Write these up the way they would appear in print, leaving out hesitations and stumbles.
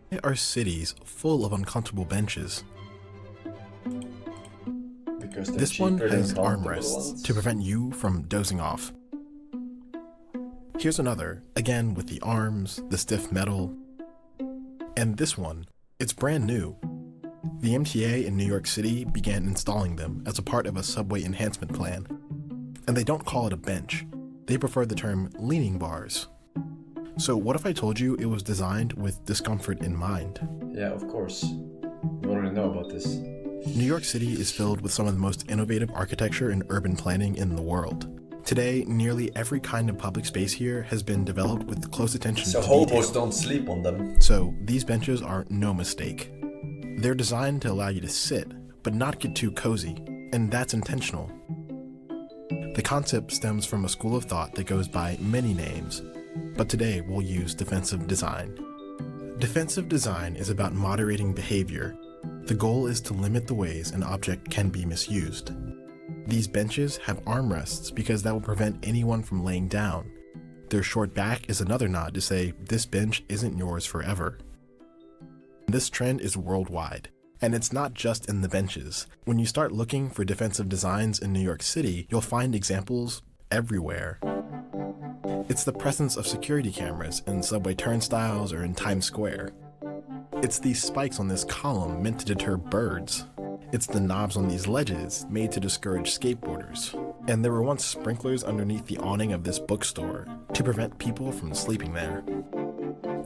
Why are cities full of uncomfortable benches? Because they're This one cheaper than has comfortable armrests ones. to prevent you from dozing off. Here's another, again with the arms, the stiff metal. And this one, it's brand new. The MTA in New York City began installing them as a part of a subway enhancement plan. And they don't call it a bench. They prefer the term leaning bars. So what if I told you it was designed with discomfort in mind? Yeah, of course. You already know about this. New York City is filled with some of the most innovative architecture and urban planning in the world. Today, nearly every kind of public space here has been developed with close attention So to hobos detail. don't sleep on them. So these benches are no mistake. They're designed to allow you to sit, but not get too cozy, and that's intentional. The concept stems from a school of thought that goes by many names, but today we'll use defensive design. Defensive design is about moderating behavior. The goal is to limit the ways an object can be misused. These benches have armrests because that will prevent anyone from laying down. Their short back is another nod to say this bench isn't yours forever. This trend is worldwide, and it's not just in the benches. When you start looking for defensive designs in New York City, you'll find examples everywhere. It's the presence of security cameras in subway turnstiles or in Times Square. It's these spikes on this column meant to deter birds. It's the knobs on these ledges made to discourage skateboarders. And there were once sprinklers underneath the awning of this bookstore to prevent people from sleeping there.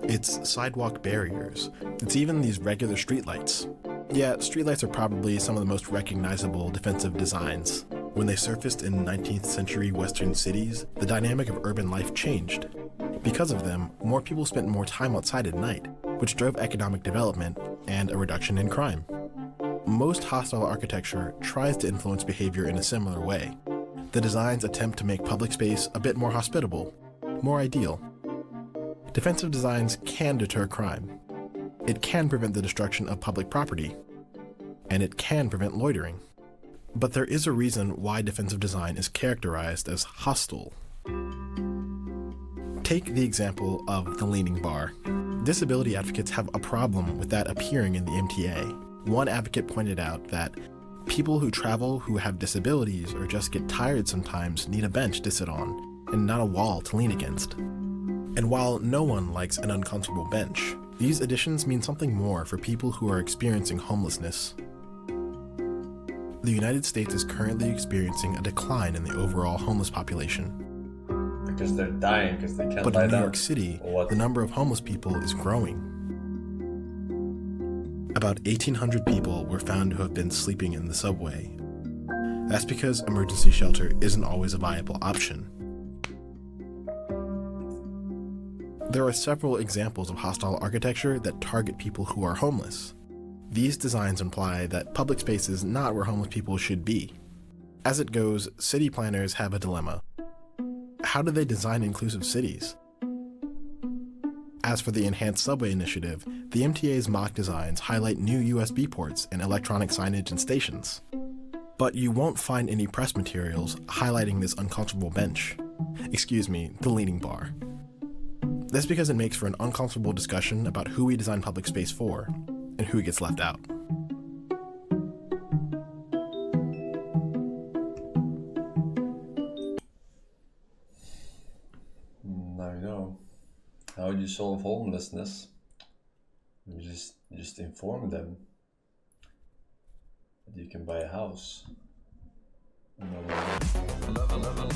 It's sidewalk barriers. It's even these regular streetlights. Yeah, streetlights are probably some of the most recognizable defensive designs. When they surfaced in 19th century Western cities, the dynamic of urban life changed. Because of them, more people spent more time outside at night, which drove economic development and a reduction in crime. Most hostile architecture tries to influence behavior in a similar way. The designs attempt to make public space a bit more hospitable, more ideal. Defensive designs can deter crime. It can prevent the destruction of public property, and it can prevent loitering. But there is a reason why defensive design is characterized as hostile. Take the example of the leaning bar. Disability advocates have a problem with that appearing in the MTA. One advocate pointed out that people who travel who have disabilities or just get tired sometimes need a bench to sit on, and not a wall to lean against. And while no one likes an uncomfortable bench, these additions mean something more for people who are experiencing homelessness. The United States is currently experiencing a decline in the overall homeless population. Because they're dying, because they can't But lie in New down. York City, Or what? the number of homeless people is growing. About 1,800 people were found to have been sleeping in the subway. That's because emergency shelter isn't always a viable option. There are several examples of hostile architecture that target people who are homeless. These designs imply that public space is not where homeless people should be. As it goes, city planners have a dilemma. How do they design inclusive cities? As for the Enhanced Subway Initiative, the MTA's mock designs highlight new USB ports and electronic signage in stations. But you won't find any press materials highlighting this uncomfortable bench. Excuse me, the leaning bar. That's because it makes for an uncomfortable discussion about who we design public space for, and who gets left out. Now you know. How would you solve homelessness? You just inform them that you can buy a house. No, no, no.